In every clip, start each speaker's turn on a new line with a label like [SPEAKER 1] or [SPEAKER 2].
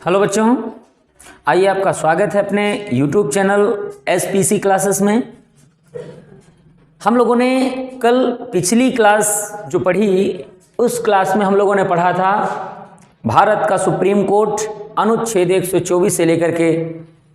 [SPEAKER 1] Hello बच्चों, आइए आपका स्वागत है अपने YouTube चैनल SPC क्लासेस में। हम लोगों ने कल पिछली क्लास जो पढ़ी उस क्लास में हम लोगों ने पढ़ा था भारत का सुप्रीम कोर्ट अनुच्छेद 124 से लेकर के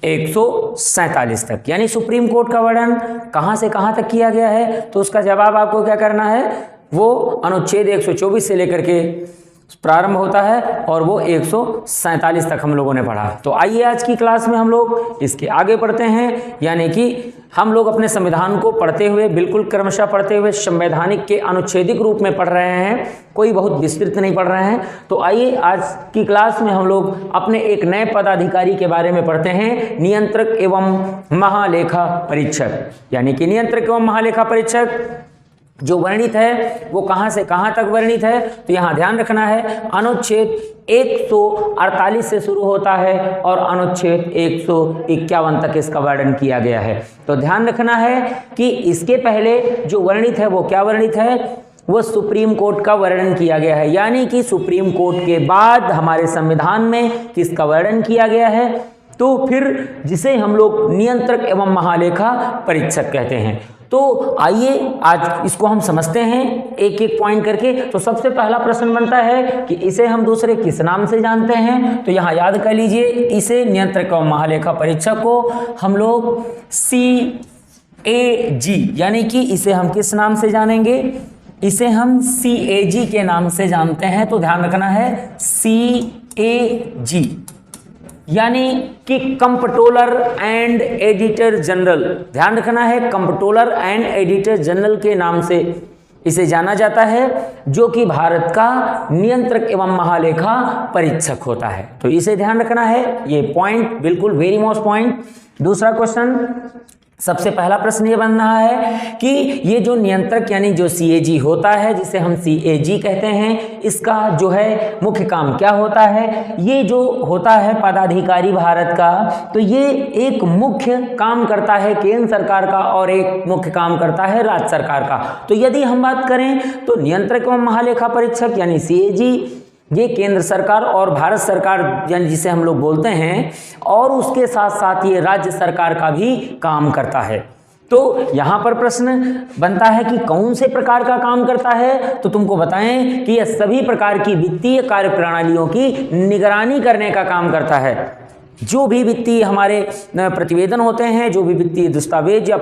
[SPEAKER 1] 147 तक, यानी सुप्रीम कोर्ट का वर्णन कहाँ से कहाँ तक किया गया है। तो उसका जवाब आपको क्या करना है, वो अनुच्छेद 124 से लेकर के प्रारंभ होता है और वो 147 तक हम लोगों ने पढ़ा। तो आइए आज की क्लास में हम लोग इसके आगे पढ़ते हैं, यानी कि हम लोग अपने संविधान को पढ़ते हुए, बिल्कुल क्रमशः पढ़ते हुए संवैधानिक के अनुच्छेदिक रूप में पढ़ रहे हैं, कोई बहुत विस्तृत नहीं पढ़ रहे हैं। तो आइए आज की क्लास में हम लोग अपने एक नए पदाधिकारी के बारे में पढ़ते हैं, नियंत्रक एवं महालेखा परीक्षक। यानी कि नियंत्रक एवं महालेखा परीक्षक जो वर्णित है वो कहाँ से कहाँ तक वर्णित है, तो यहाँ ध्यान रखना है अनुच्छेद 148 से शुरू होता है और अनुच्छेद 151 तक इसका वर्णन किया गया है। तो ध्यान रखना है कि इसके पहले जो वर्णित है वो क्या वर्णित है, वो सुप्रीम कोर्ट का वर्णन किया गया है। यानी कि सुप्रीम कोर्ट के बाद हमारे संविधान में किसका वर्णन किया गया है, तो फिर जिसे हम लोग नियंत्रक एवं महालेखा परीक्षक कहते हैं। तो आइए आज इसको हम समझते हैं एक एक पॉइंट करके। तो सबसे पहला प्रश्न बनता है कि इसे हम दूसरे किस नाम से जानते हैं, तो यहाँ याद कर लीजिए, इसे नियंत्रक एवं महालेखा परीक्षक को हम लोग CAG, यानी कि इसे हम किस नाम से जानेंगे, इसे हम CAG के नाम से जानते हैं। तो ध्यान रखना है CAG, यानी कि कंप्ट्रोलर एंड एडिटर जनरल। ध्यान रखना है, कंप्ट्रोलर एंड एडिटर जनरल के नाम से इसे जाना जाता है, जो कि भारत का नियंत्रक एवं महालेखा परीक्षक होता है। तो इसे ध्यान रखना है, ये पॉइंट बिल्कुल वेरी मोस्ट पॉइंट। दूसरा क्वेश्चन, सबसे पहला प्रश्न ये बन रहा है कि ये जो नियंत्रक यानी जो CAG होता है, जिसे हम CAG कहते हैं, इसका जो है मुख्य काम क्या होता है। ये जो होता है पदाधिकारी भारत का, तो ये एक मुख्य काम करता है केंद्र सरकार का और एक मुख्य काम करता है राज्य सरकार का। तो यदि हम बात करें तो नियंत्रक एवं महालेखा परीक्षक यानी CAG ये केंद्र सरकार और भारत सरकार यानी जिसे हम लोग बोलते हैं, और उसके साथ साथ ये राज्य सरकार का भी काम करता है। तो यहाँ पर प्रश्न बनता है कि कौन से प्रकार का काम करता है, तो तुमको बताएं कि यह सभी प्रकार की वित्तीय कार्य प्रणालियों की निगरानी करने का काम करता है। जो भी वित्तीय हमारे प्रतिवेदन होते हैं, जो भी वित्तीय दस्तावेज या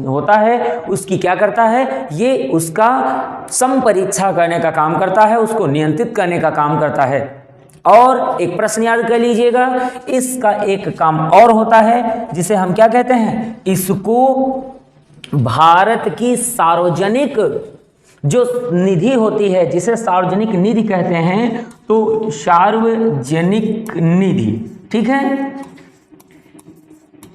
[SPEAKER 1] होता है, उसकी क्या करता है, ये उसका संपरीक्षा करने का काम करता है, उसको नियंत्रित करने का काम करता है। और एक प्रश्न याद कर लीजिएगा, इसका एक काम और होता है जिसे हम क्या कहते हैं, इसको भारत की सार्वजनिक जो निधि होती है, जिसे सार्वजनिक निधि कहते हैं, तो सार्वजनिक निधि, ठीक है,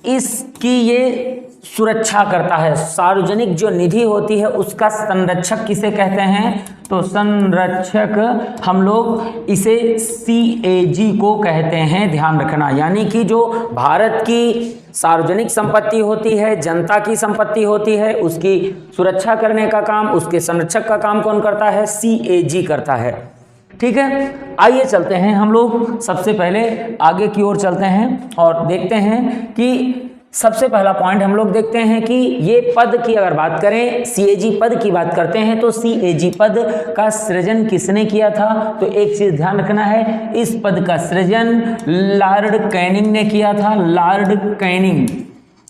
[SPEAKER 1] इसकी ये सुरक्षा करता है। सार्वजनिक जो निधि होती है उसका संरक्षक किसे कहते हैं, तो संरक्षक हम लोग इसे CAG को कहते हैं। ध्यान रखना, यानी कि जो भारत की सार्वजनिक संपत्ति होती है, जनता की संपत्ति होती है, उसकी सुरक्षा करने का काम, उसके संरक्षक का काम कौन करता है, CAG करता है। ठीक है, आइए चलते हैं हम लोग सबसे पहले आगे की ओर चलते हैं और देखते हैं कि सबसे पहला पॉइंट हम लोग देखते हैं कि ये पद की अगर बात करें, CAG पद की बात करते हैं, तो CAG पद का सृजन किसने किया था। तो एक चीज ध्यान रखना है, इस पद का सृजन लॉर्ड कैनिंग ने किया था। लॉर्ड कैनिंग,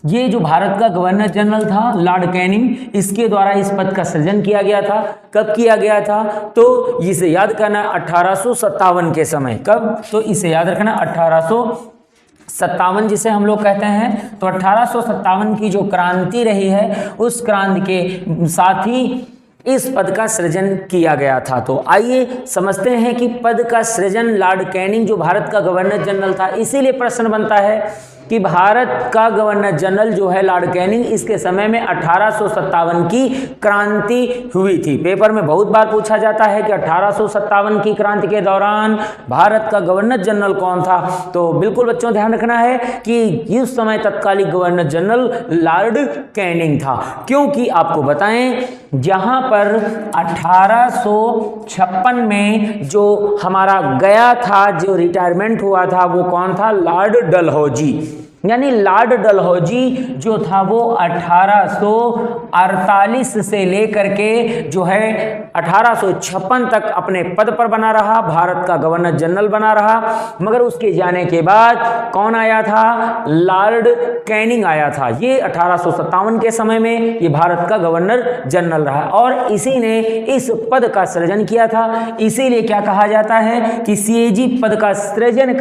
[SPEAKER 1] ये जो भारत का गवर्नर जनरल था लॉर्ड कैनिंग, इसके द्वारा इस पद का सृजन किया गया था। कब किया गया था, तो इसे याद करना 1857 के समय। कब, तो इसे याद रखना 1857 जिसे हम लोग कहते हैं। तो 1857 की जो क्रांति रही है, उस क्रांति के साथ ही इस पद का सृजन किया गया था। तो आइए समझते हैं कि पद का सृजन लॉर्ड कैनिंग जो भारत का गवर्नर जनरल था, इसीलिए प्रश्न बनता है कि भारत का गवर्नर जनरल जो है लॉर्ड कैनिंग, इसके समय में 1857 की क्रांति हुई थी। पेपर में बहुत बार पूछा जाता है कि 1857 की क्रांति के दौरान भारत का गवर्नर जनरल कौन था। तो बिल्कुल बच्चों ध्यान रखना है कि इस समय तत्कालीन गवर्नर जनरल लॉर्ड कैनिंग था। क्योंकि आपको बताएं जहां पर 1856 में जो हमारा गया था, जो रिटायरमेंट हुआ था, वो कौन था? लॉर्ड डलहौजी। यानी लॉर्ड डलहौजी जो था वो 1848 से लेकर के जो है 1856 तक अपने पद पर बना रहा, भारत का गवर्नर जनरल बना रहा। मगर उसके जाने के बाद कौन आया था? लॉर्ड कैनिंग आया था। ये 1857 के समय में ये भारत का गवर्नर जनरल रहा और इसी ने इस पद का सृजन किया था। इसीलिए क्या कहा जाता है कि सीएजी पद का सृजन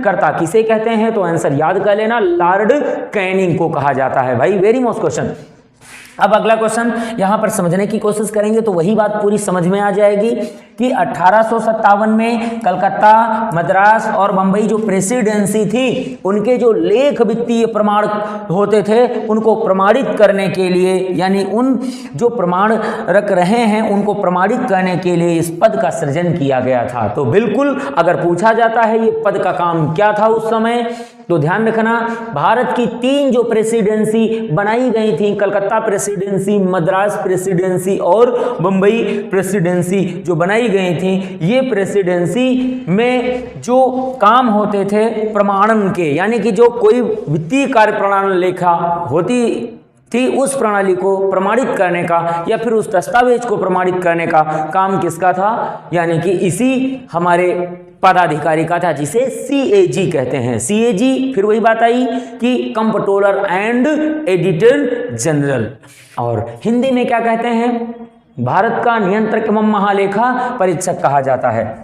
[SPEAKER 1] करता किसे कहते हैं? तो आंसर याद कर लेना, लॉर्ड कैनिंग को कहा जाता है भाई। Very most question. अब अगला क्वेश्चन यहां पर समझने की कोशिश करेंगे तो वही बात पूरी समझ में आ जाएगी कि 1857 में कलकत्ता, मद्रास और बंबई जो प्रेसिडेंसी थी, उनके जो लेख वित्तीय प्रमाण होते थे उनको प्रमाणित करने के लिए, यानी उन जो प्रमाण रख रहे हैं उनको प्रमाणित करने के लिए इस पद का सृजन किया गया था। तो बिल्कुल अगर पूछा जाता है ये पद का काम क्या था उस समय, तो ध्यान रखना भारत की 3 जो प्रेसिडेंसी बनाई गई थी, कलकत्ता प्रेसिडेंसी, मद्रास प्रेसिडेंसी और बंबई प्रेसिडेंसी जो बनाई गई थी, ये प्रेसिडेंसी में जो काम होते थे प्रमाणन के, यानी कि जो कोई वित्तीय कार्य प्रणाली लेखा होती थी उस प्रणाली को प्रमाणित करने का या फिर उस दस्तावेज को प्रमाणित करने का काम किसका था? यानी कि इसी हमारे पदाधिकारी का था, जिसे सीएजी कहते हैं। सीएजी फिर वही बात आई कि कंप्ट्रोलर एंड एडिटर जनरल, और हिंदी में क्या कहते हैं? भारत का नियंत्रक एवं महालेखा परीक्षक कहा जाता है।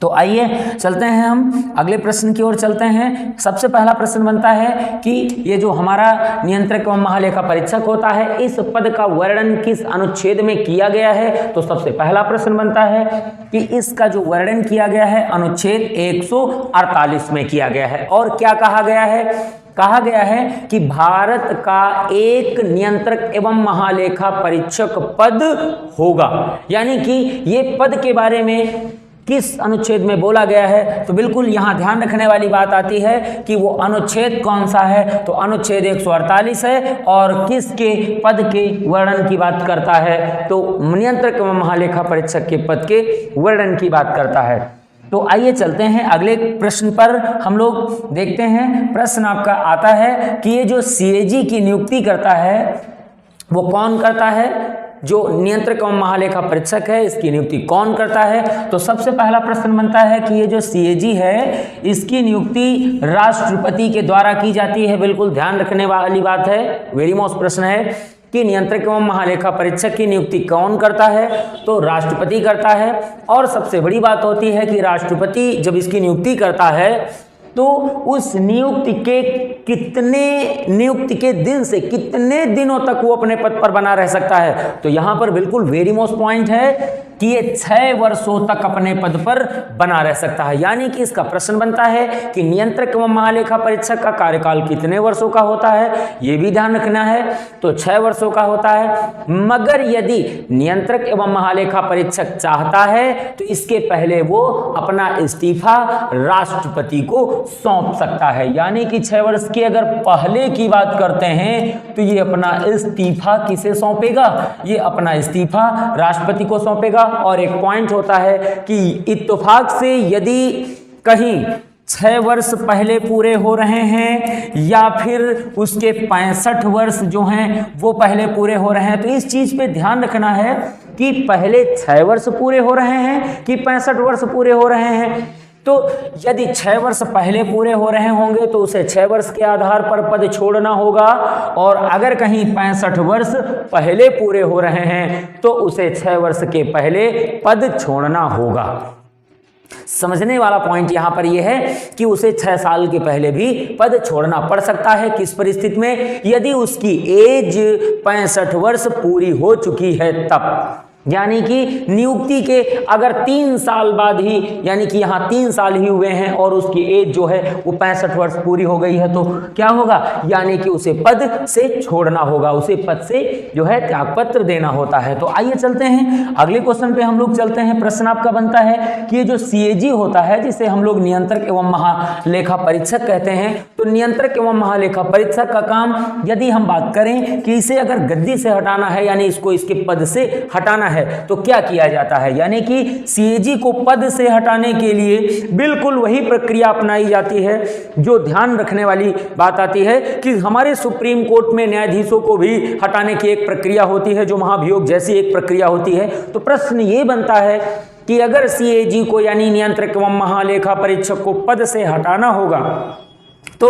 [SPEAKER 1] तो आइए चलते हैं हम अगले प्रश्न की ओर चलते हैं। सबसे पहला प्रश्न बनता है कि ये जो हमारा नियंत्रक एवं महालेखा परीक्षक होता है, इस पद का वर्णन किस अनुच्छेद में किया गया है? तो सबसे पहला प्रश्न बनता है कि इसका जो वर्णन किया गया है अनुच्छेद 148 में किया गया है। और क्या कहा गया है? कहा गया है कि भारत का एक नियंत्रक एवं महालेखा परीक्षक पद होगा। यानी कि ये पद के बारे में किस अनुच्छेद में बोला गया है? तो बिल्कुल यहाँ ध्यान रखने वाली बात आती है कि वो अनुच्छेद कौन सा है। तो अनुच्छेद 148 है और किसके पद के वर्णन की बात करता है? तो नियंत्रक एवं महालेखा परीक्षक के पद के वर्णन की बात करता है। तो आइए चलते हैं अगले प्रश्न पर। हम लोग देखते हैं प्रश्न आपका आता है कि ये जो सीएजी की नियुक्ति करता है वो कौन करता है? जो नियंत्रक एवं महालेखा परीक्षक है इसकी नियुक्ति कौन करता है? तो सबसे पहला प्रश्न बनता है कि ये जो सीएजी है इसकी नियुक्ति राष्ट्रपति के द्वारा की जाती है। बिल्कुल ध्यान रखने वाली बात है, वेरी मोस्ट प्रश्न है कि नियंत्रक एवं महालेखा परीक्षक की नियुक्ति कौन करता है? तो राष्ट्रपति करता है। और सबसे बड़ी बात होती है कि राष्ट्रपति जब इसकी नियुक्ति करता है तो उस नियुक्ति के दिन से कितने दिनों तक वो अपने पद पर बना रह सकता है? तो यहाँ पर बिल्कुल वेरी मोस्ट पॉइंट है कि ये 6 वर्षों तक अपने पद पर बना रह सकता है। यानी कि इसका प्रश्न बनता है कि नियंत्रक एवं महालेखा परीक्षक का कार्यकाल कितने वर्षों का होता है? ये भी ध्यान रखना है। तो 6 वर्षों का होता है। मगर यदि नियंत्रक एवं महालेखा परीक्षक चाहता है तो इसके पहले वो अपना इस्तीफा राष्ट्रपति को सौंप सकता है। यानी कि 6 वर्ष के अगर पहले की बात करते हैं तो ये अपना इस्तीफा किसे सौंपेगा? ये अपना इस्तीफा राष्ट्रपति को सौंपेगा। और एक पॉइंट होता है कि इत्तेफाक से यदि कहीं 6 वर्ष पहले पूरे हो रहे हैं या फिर उसके 65 वर्ष जो हैं वो पहले पूरे हो रहे हैं, तो इस चीज पे ध्यान रखना है कि पहले 6 वर्ष पूरे हो रहे हैं कि 65 वर्ष पूरे हो रहे हैं। तो यदि 6 वर्ष पहले पूरे हो रहे होंगे तो उसे 6 वर्ष के आधार पर पद छोड़ना होगा, और अगर कहीं 65 वर्ष पहले पूरे हो रहे हैं तो उसे 6 वर्ष के पहले पद छोड़ना होगा। समझने वाला पॉइंट यहां पर यह है कि उसे 6 साल के पहले भी पद छोड़ना पड़ सकता है। किस परिस्थिति में? यदि उसकी एज 65 वर्ष पूरी हो चुकी है तब। यानी कि नियुक्ति के अगर 3 साल बाद ही, यानी कि यहाँ 3 साल ही हुए हैं और उसकी एज जो है वो 65 वर्ष पूरी हो गई है, तो क्या होगा, यानी कि उसे पद से छोड़ना होगा, उसे पद से जो है त्यागपत्र देना होता है। तो आइए चलते हैं अगले क्वेश्चन पे हम लोग चलते हैं। प्रश्न आपका बनता है कि ये जो सीएजी होता है, जिसे हम लोग नियंत्रक एवं महालेखा परीक्षक कहते हैं, तो नियंत्रक एवं महालेखा परीक्षक का काम, यदि हम बात करें कि इसे अगर गद्दी से हटाना है, यानी इसको इसके पद से हटाना है, तो क्या किया जाता है, यानी कि सीएजी को पद से हटाने के लिए बिल्कुल वही प्रक्रिया अपनाई जाती है। जो ध्यान रखने वाली बात आती है कि हमारे सुप्रीम कोर्ट में न्यायाधीशों को भी हटाने की एक प्रक्रिया होती है, जो महाभियोग जैसी एक प्रक्रिया होती है। तो प्रश्न ये बनता है कि अगर सीएजी को, यानी नियंत्रक एवं महालेखा परीक्षक को पद से हटाना होगा, तो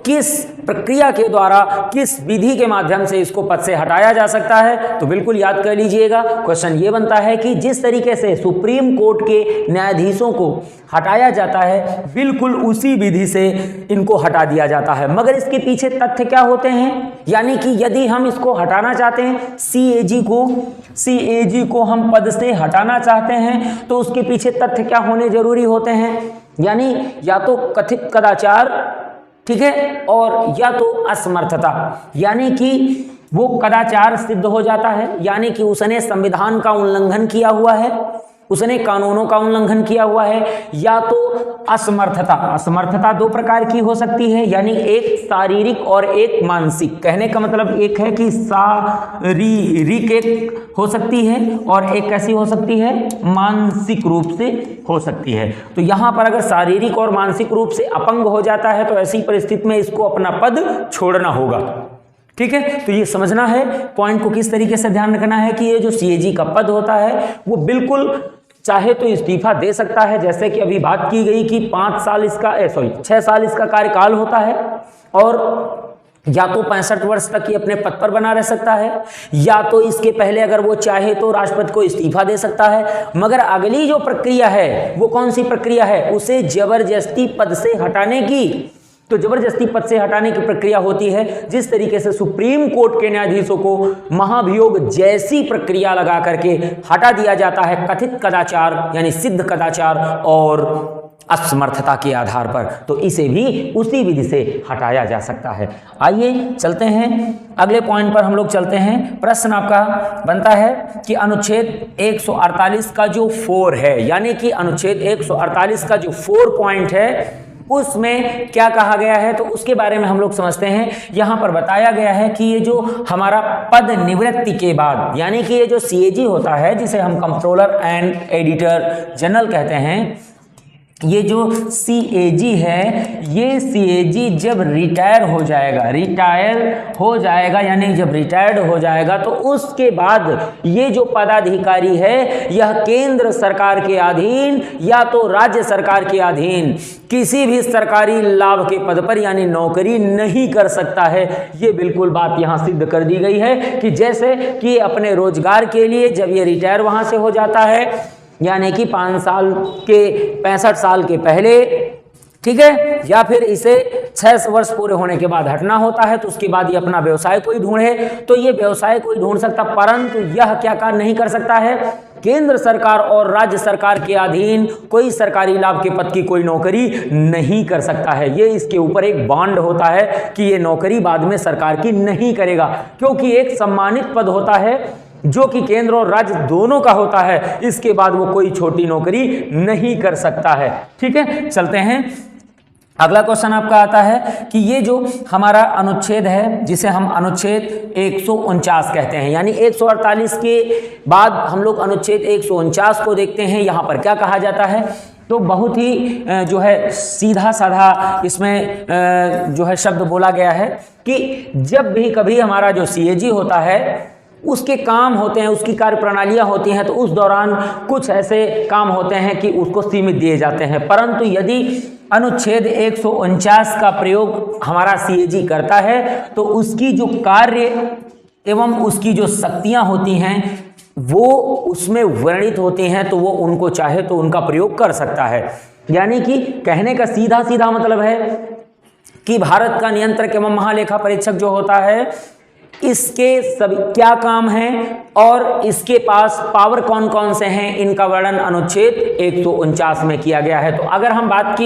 [SPEAKER 1] किस प्रक्रिया के द्वारा, किस विधि के माध्यम से इसको पद से हटाया जा सकता है। तो बिल्कुल याद कर लीजिएगा, क्वेश्चन ये बनता है कि जिस तरीके से सुप्रीम कोर्ट के न्यायाधीशों को हटाया जाता है, बिल्कुल उसी विधि से इनको हटा दिया जाता है। मगर इसके पीछे तथ्य क्या होते हैं, यानी कि यदि हम इसको हटाना चाहते हैं, सीएजी को हम पद से हटाना चाहते हैं, तो उसके पीछे तथ्य क्या होने जरूरी होते हैं, यानी या तो कथित कदाचार, ठीक है, और या तो असमर्थता, यानी कि वो कदाचार सिद्ध हो जाता है, यानी कि उसने संविधान का उल्लंघन किया हुआ है, उसने कानूनों का उल्लंघन किया हुआ है, या तो असमर्थता 2 प्रकार की हो सकती है, यानी एक शारीरिक और एक मानसिक। कहने का मतलब एक है कि शारीरिक एक हो सकती है और एक कैसी हो सकती है, मानसिक रूप से हो सकती है। तो यहाँ पर अगर शारीरिक और मानसिक रूप से अपंग हो जाता है, तो ऐसी परिस्थिति में इसको अपना पद छोड़ना होगा। ठीक है, तो ये समझना है पॉइंट को, किस तरीके से ध्यान रखना है कि ये जो सीएजी का पद होता है वो बिल्कुल चाहे तो इस्तीफा दे सकता है, जैसे कि अभी बात की गई कि 6 साल इसका कार्यकाल होता है, और या तो 65 वर्ष तक ही अपने पद पर बना रह सकता है, या तो इसके पहले अगर वो चाहे तो राष्ट्रपति को इस्तीफा दे सकता है। मगर अगली जो प्रक्रिया है वो कौन सी प्रक्रिया है, उसे जबरदस्ती पद से हटाने की। तो जबरदस्ती पद से हटाने की प्रक्रिया होती है, जिस तरीके से सुप्रीम कोर्ट के न्यायाधीशों को महाभियोग जैसी प्रक्रिया लगा करके हटा दिया जाता है, कथित कदाचार यानी सिद्ध कदाचार और असमर्थता के आधार पर, तो इसे भी उसी विधि से हटाया जा सकता है। आइए चलते हैं अगले पॉइंट पर, हम लोग चलते हैं। प्रश्न आपका बनता है कि अनुच्छेद 148 का जो 4 है, यानी कि अनुच्छेद 148 का जो 4 पॉइंट है, उसमें क्या कहा गया है, तो उसके बारे में हम लोग समझते हैं। यहां पर बताया गया है कि ये जो हमारा पद निवृत्ति के बाद, यानी कि ये जो सीएजी होता है, जिसे हम कंट्रोलर एंड एडिटर जनरल कहते हैं, ये जो सीएजी है, ये सीएजी जब रिटायर हो जाएगा, यानी जब रिटायर्ड हो जाएगा, तो उसके बाद ये जो पदाधिकारी है, यह केंद्र सरकार के अधीन या तो राज्य सरकार के अधीन किसी भी सरकारी लाभ के पद पर यानी नौकरी नहीं कर सकता है। ये बिल्कुल बात यहाँ सिद्ध कर दी गई है कि जैसे कि अपने रोजगार के लिए जब ये रिटायर वहाँ से हो जाता है, यानी कि 65 साल के पहले, ठीक है, या फिर इसे 6 वर्ष पूरे होने के बाद हटना होता है, तो उसके बाद ये अपना व्यवसाय कोई ढूंढे, तो ये व्यवसाय कोई ढूंढ सकता, परंतु यह क्या कार्य नहीं कर सकता है, केंद्र सरकार और राज्य सरकार के अधीन कोई सरकारी लाभ के पद की कोई नौकरी नहीं कर सकता है। ये इसके ऊपर एक बॉन्ड होता है कि ये नौकरी बाद में सरकार की नहीं करेगा, क्योंकि एक सम्मानित पद होता है जो कि केंद्र और राज्य दोनों का होता है। इसके बाद वो कोई छोटी नौकरी नहीं कर सकता है। ठीक है, चलते हैं। अगला क्वेश्चन आपका आता है कि ये जो हमारा अनुच्छेद है, जिसे हम अनुच्छेद 149 कहते हैं, यानी 148 के बाद हम लोग अनुच्छेद 149 को देखते हैं। यहाँ पर क्या कहा जाता है, तो बहुत ही जो है सीधा साधा इसमें जो है शब्द बोला गया है कि जब भी कभी हमारा जो सीएजी होता है, उसके काम होते हैं, उसकी कार्य प्रणालियाँ होती हैं, तो उस दौरान कुछ ऐसे काम होते हैं कि उसको सीमित दिए जाते हैं। परंतु यदि अनुच्छेद 149 का प्रयोग हमारा सीएजी करता है, तो उसकी जो कार्य एवं उसकी जो शक्तियाँ होती हैं वो उसमें वर्णित होती हैं, तो वो उनको चाहे तो उनका प्रयोग कर सकता है। यानी कि कहने का सीधा सीधा मतलब है कि भारत का नियंत्रक एवं महालेखा परीक्षक जो होता है, इसके सभी क्या काम हैं और इसके पास पावर कौन कौन से हैं, इनका वर्णन अनुच्छेद 149 में किया गया है। तो अगर हम बात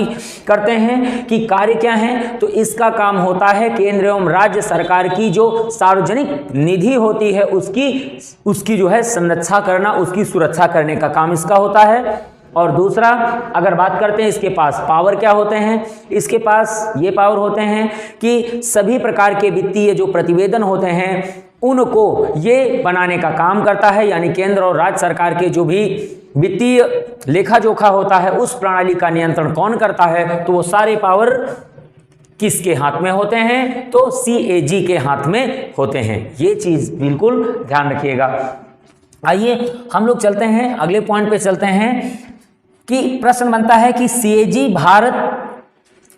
[SPEAKER 1] करते हैं कि कार्य क्या हैं, तो इसका काम होता है केंद्र एवं राज्य सरकार की जो सार्वजनिक निधि होती है उसकी जो है संरक्षा करना, उसकी सुरक्षा करने का काम इसका होता है। और दूसरा अगर बात करते हैं इसके पास पावर क्या होते हैं, इसके पास ये पावर होते हैं कि सभी प्रकार के वित्तीय जो प्रतिवेदन होते हैं उनको ये बनाने का काम करता है, यानी केंद्र और राज्य सरकार के जो भी वित्तीय लेखा जोखा होता है उस प्रणाली का नियंत्रण कौन करता है, तो वो सारे पावर किसके हाथ में होते हैं, तो CAG के हाथ में होते हैं। ये चीज बिल्कुल ध्यान रखिएगा। आइए हम लोग चलते हैं अगले पॉइंट पे चलते हैं कि प्रश्न बनता है कि CAG भारत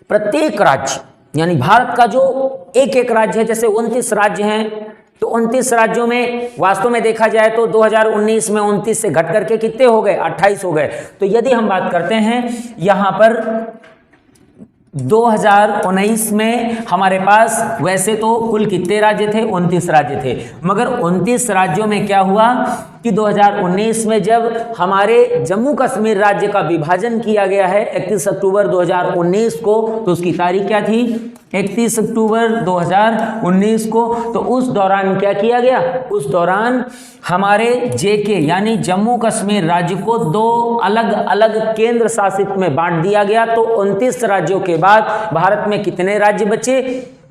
[SPEAKER 1] प्रत्येक राज्य यानी भारत का जो एक एक राज्य है, जैसे 29 राज्य हैं, तो 29 राज्यों में वास्तव में देखा जाए तो 2019 में 29 से घट करके कितने हो गए, 28 हो गए। तो यदि हम बात करते हैं यहाँ पर 2019 में हमारे पास वैसे तो कुल कितने राज्य थे, 29 राज्य थे, मगर 29 राज्यों में क्या हुआ कि 2019 में जब हमारे जम्मू कश्मीर राज्य का विभाजन किया गया है 31 अक्टूबर 2019 को, तो उसकी तारीख क्या थी, 31 अक्टूबर 2019 को। तो उस दौरान क्या किया गया, उस दौरान हमारे JK यानी जम्मू कश्मीर राज्य को 2 अलग अलग केंद्र शासित में बांट दिया गया। तो 29 राज्यों के बाद भारत में कितने राज्य बचे,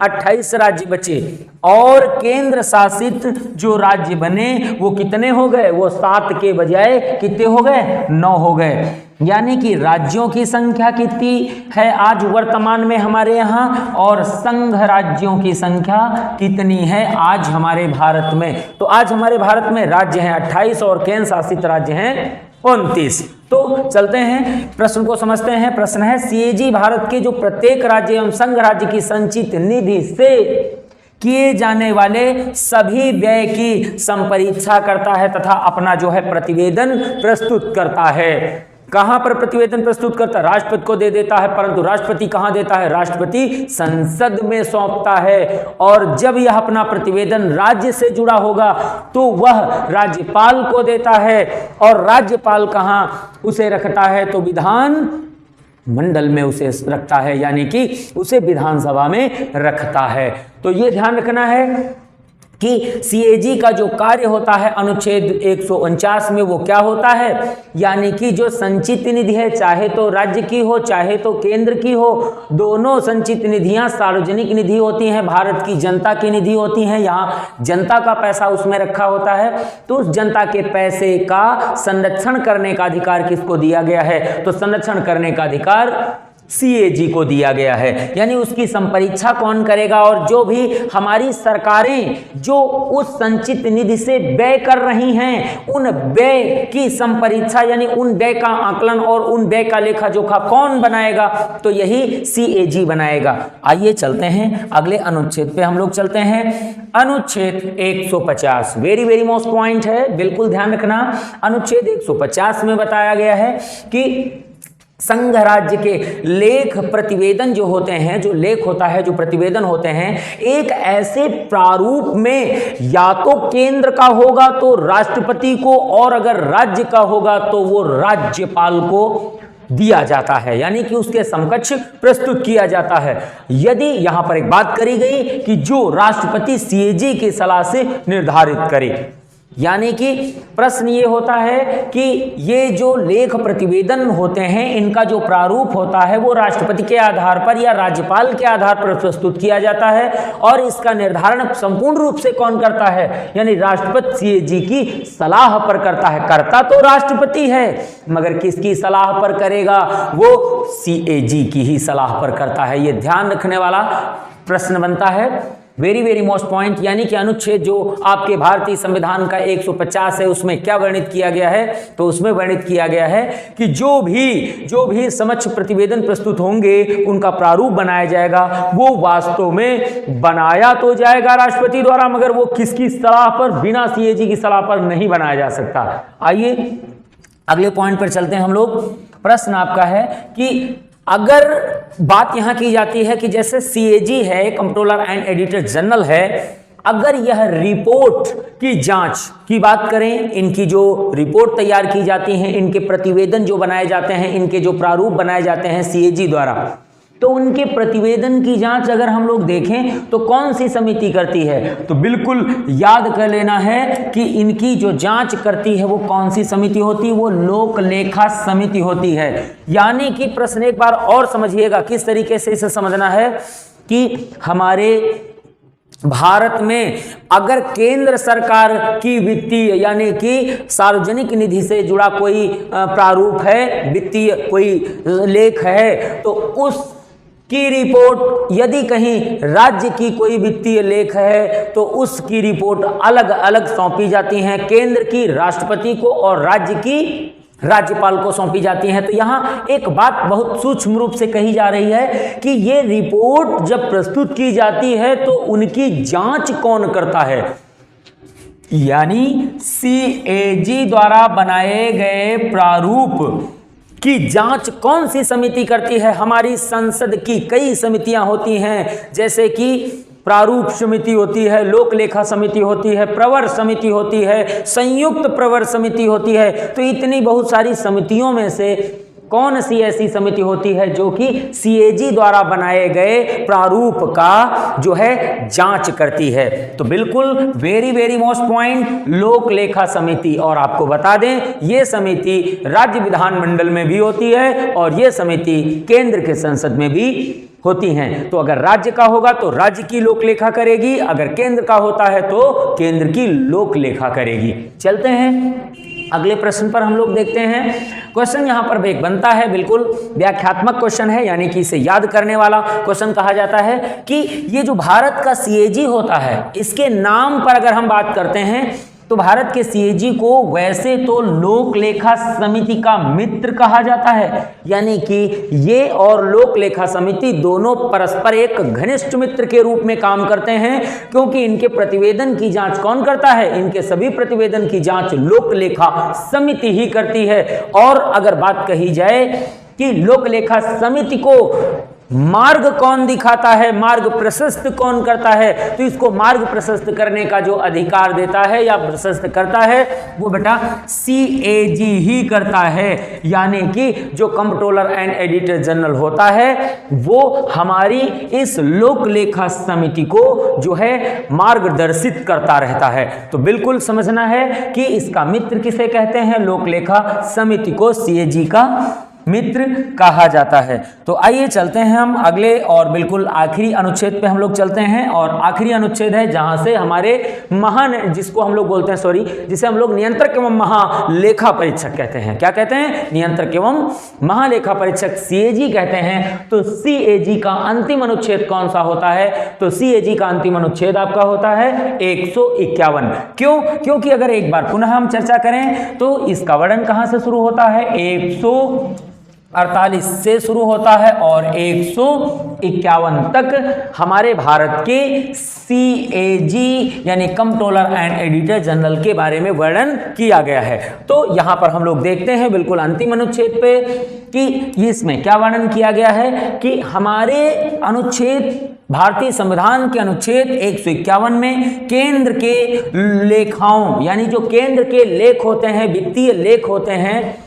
[SPEAKER 1] 28 राज्य बचे, और केंद्र शासित जो राज्य बने वो कितने हो गए, वो 7 के बजाय कितने हो गए, 9 हो गए। यानी कि राज्यों की संख्या कितनी है आज वर्तमान में हमारे यहाँ, और संघ राज्यों की संख्या कितनी है आज हमारे भारत में। तो आज हमारे भारत में राज्य हैं 28 और केंद्र शासित राज्य हैं 29। तो चलते हैं प्रश्न को समझते हैं। प्रश्न है CAG भारत के जो प्रत्येक राज्य एवं संघ राज्य की संचित निधि से किए जाने वाले सभी व्यय की संपरीक्षा करता है तथा अपना जो है प्रतिवेदन प्रस्तुत करता है। कहां पर प्रतिवेदन प्रस्तुत करता है, राष्ट्रपति को दे देता है, परंतु राष्ट्रपति कहां देता है, राष्ट्रपति संसद में सौंपता है। और जब यह अपना प्रतिवेदन राज्य से जुड़ा होगा तो वह राज्यपाल को देता है, और राज्यपाल कहां उसे रखता है, तो विधान मंडल में उसे रखता है, यानी कि उसे विधानसभा में रखता है। तो ये ध्यान रखना है कि CAG का जो कार्य होता है अनुच्छेद 149 में वो क्या होता है, यानी कि जो संचित निधि है, चाहे तो राज्य की हो चाहे तो केंद्र की हो, दोनों संचित निधियां सार्वजनिक निधि होती हैं, भारत की जनता की निधि होती हैं। यहाँ जनता का पैसा उसमें रखा होता है, तो उस जनता के पैसे का संरक्षण करने का अधिकार किसको दिया गया है, तो संरक्षण करने का अधिकार CAG को दिया गया है। यानी उसकी संपरीक्षा कौन करेगा, और जो भी हमारी सरकारें जो उस संचित निधि से व्यय कर रही हैं उन व्यय की संपरीक्षा यानी उन व्यय का आकलन और उन व्यय का लेखा जोखा कौन बनाएगा, तो यही CAG बनाएगा। आइए चलते हैं अगले अनुच्छेद पे हम लोग चलते हैं। अनुच्छेद 150 वेरी वेरी मोस्ट पॉइंट है, बिल्कुल ध्यान रखना। अनुच्छेद 150 में बताया गया है कि संघ राज्य के लेख प्रतिवेदन जो होते हैं, जो लेख होता है, जो प्रतिवेदन होते हैं, एक ऐसे प्रारूप में या तो केंद्र का होगा तो राष्ट्रपति को, और अगर राज्य का होगा तो वो राज्यपाल को दिया जाता है, यानी कि उसके समकक्ष प्रस्तुत किया जाता है। यदि यहां पर एक बात करी गई कि जो राष्ट्रपति CAG की सलाह से निर्धारित करे, यानी कि प्रश्न ये होता है कि ये जो लेख प्रतिवेदन होते हैं इनका जो प्रारूप होता है वो राष्ट्रपति के आधार पर या राज्यपाल के आधार पर प्रस्तुत किया जाता है, और इसका निर्धारण संपूर्ण रूप से कौन करता है, यानी राष्ट्रपति CAG की सलाह पर करता है। करता तो राष्ट्रपति है मगर किसकी सलाह पर करेगा, वो CAG की ही सलाह पर करता है। ये ध्यान रखने वाला प्रश्न बनता है, वेरी वेरी मोस्ट पॉइंट। यानी कि अनुच्छेद जो आपके भारतीय संविधान का 150 है उसमें क्या वर्णित किया गया है, तो उसमें वर्णित किया गया है कि जो भी समक्ष प्रतिवेदन प्रस्तुत होंगे उनका प्रारूप बनाया जाएगा, वो वास्तव में बनाया तो जाएगा राष्ट्रपति द्वारा, मगर वो किसकी सलाह पर, बिना CAG की सलाह पर नहीं बनाया जा सकता। आइए अगले पॉइंट पर चलते हैं हम लोग। प्रश्न आपका है कि अगर बात यहां की जाती है कि जैसे CAG है, कंट्रोलर एंड एडिटर जनरल है, अगर यह रिपोर्ट की जांच की बात करें, इनकी जो रिपोर्ट तैयार की जाती है, इनके प्रतिवेदन जो बनाए जाते हैं, इनके जो प्रारूप बनाए जाते हैं सीएजी द्वारा, तो उनके प्रतिवेदन की जांच अगर हम लोग देखें तो कौन सी समिति करती है, तो बिल्कुल याद कर लेना है कि इनकी जो जांच करती है वो कौन सी समिति होती है, वो लोक लेखा समिति होती है। यानी कि प्रश्न एक बार और समझिएगा, किस तरीके से इसे समझना है कि हमारे भारत में अगर केंद्र सरकार की वित्तीय यानी कि सार्वजनिक निधि से जुड़ा कोई प्रारूप है, वित्तीय कोई लेख है, तो उस की रिपोर्ट यदि कहीं राज्य की कोई वित्तीय लेख है तो उसकी रिपोर्ट अलग अलग सौंपी जाती हैं, केंद्र की राष्ट्रपति को और राज्य की राज्यपाल को सौंपी जाती हैं। तो यहाँ एक बात बहुत सूक्ष्म रूप से कही जा रही है कि ये रिपोर्ट जब प्रस्तुत की जाती है तो उनकी जांच कौन करता है, यानी सीएजी द्वारा बनाए गए प्रारूप की जांच कौन सी समिति करती है। हमारी संसद की कई समितियां होती हैं, जैसे कि प्रारूप समिति होती है, लोक लेखा समिति होती है, प्रवर समिति होती है, संयुक्त प्रवर समिति होती है। तो इतनी बहुत सारी समितियों में से कौन सी ऐसी समिति होती है जो कि सीएजी द्वारा बनाए गए प्रारूप का जो है जांच करती है, तो बिल्कुल वेरी वेरी मोस्ट पॉइंट लोक लेखा समिति। और आपको बता दें ये समिति राज्य विधानमंडल में भी होती है और ये समिति केंद्र के संसद में भी होती हैं। तो अगर राज्य का होगा तो राज्य की लोक लेखा करेगी, अगर केंद्र का होता है तो केंद्र की लोक लेखा करेगी। चलते हैं अगले प्रश्न पर हम लोग देखते हैं। क्वेश्चन यहाँ पर एक बनता है, बिल्कुल व्याख्यात्मक क्वेश्चन है, यानी कि इसे याद करने वाला क्वेश्चन कहा जाता है कि ये जो भारत का सीएजी होता है, इसके नाम पर अगर हम बात करते हैं तो भारत के सीएजी को वैसे तो लोक लेखा समिति का मित्र कहा जाता है, यानी कि ये और लोक लेखा समिति दोनों परस्पर एक घनिष्ठ मित्र के रूप में काम करते हैं, क्योंकि इनके प्रतिवेदन की जांच कौन करता है, इनके सभी प्रतिवेदन की जांच लोक लेखा समिति ही करती है। और अगर बात कही जाए कि लोक लेखा समिति को मार्ग कौन दिखाता है, मार्ग प्रशस्त कौन करता है, तो इसको मार्ग प्रशस्त करने का जो अधिकार देता है या प्रशस्त करता है वो बेटा सीएजी ही करता है। यानी कि जो कंप्ट्रोलर एंड एडिटर जनरल होता है वो हमारी इस लोक लेखा समिति को जो है मार्गदर्शित करता रहता है। तो बिल्कुल समझना है कि इसका मित्र किसे कहते हैं, लोक लेखा समिति को सीएजी का मित्र कहा जाता है। तो आइए चलते हैं हम अगले और बिल्कुल आखिरी अनुच्छेद पे हम लोग चलते हैं। और आखिरी अनुच्छेद है जहां से हमारे महान जिसको हम लोग बोलते हैं जिसे हम लोग नियंत्रक एवं महालेखा परीक्षक कहते हैं। क्या कहते हैं, नियंत्रक एवं महालेखा परीक्षक सीएजी कहते हैं। तो सीएजी का अंतिम अनुच्छेद कौन सा होता है, तो सीएजी का अंतिम अनुच्छेद आपका होता है 151। क्यों, क्योंकि अगर एक बार पुनः हम चर्चा करें तो इसका वर्णन कहां से शुरू होता है, 148 से शुरू होता है और 151 तक हमारे भारत के सीएजी यानी कंप्ट्रोलर एंड एडिटर जनरल के बारे में वर्णन किया गया है। तो यहां पर हम लोग देखते हैं बिल्कुल अंतिम अनुच्छेद पे कि इसमें क्या वर्णन किया गया है कि हमारे अनुच्छेद भारतीय संविधान के अनुच्छेद 151 में केंद्र के लेखाओं यानी जो केंद्र के लेख होते हैं, वित्तीय लेख होते हैं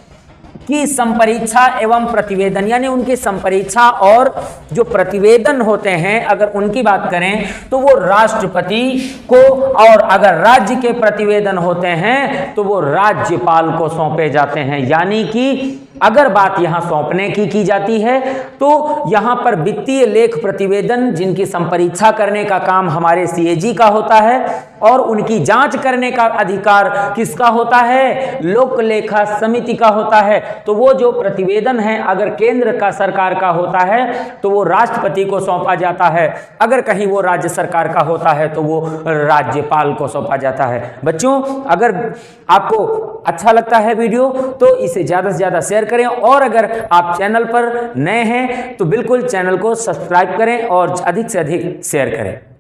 [SPEAKER 1] की संपरीक्षा एवं प्रतिवेदन यानी उनकी संपरीक्षा और जो प्रतिवेदन होते हैं अगर उनकी बात करें तो वो राष्ट्रपति को, और अगर राज्य के प्रतिवेदन होते हैं तो वो राज्यपाल को सौंपे जाते हैं। यानी कि अगर बात यहां सौंपने की जाती है तो यहां पर वित्तीय लेख प्रतिवेदन जिनकी संपरीक्षा करने का काम हमारे सीएजी का होता है और उनकी जांच करने का अधिकार किसका होता है, लोक लेखा समिति का होता है। तो वो जो प्रतिवेदन है अगर केंद्र का सरकार का होता है तो वो राष्ट्रपति को सौंपा जाता है, अगर कहीं वो राज्य सरकार का होता है तो वो राज्यपाल को सौंपा जाता है। बच्चों अगर आपको अच्छा लगता है वीडियो तो इसे ज्यादा से ज्यादा शेयर करें, और अगर आप चैनल पर नए हैं तो बिल्कुल चैनल को सब्सक्राइब करें और अधिक से अधिक शेयर करें।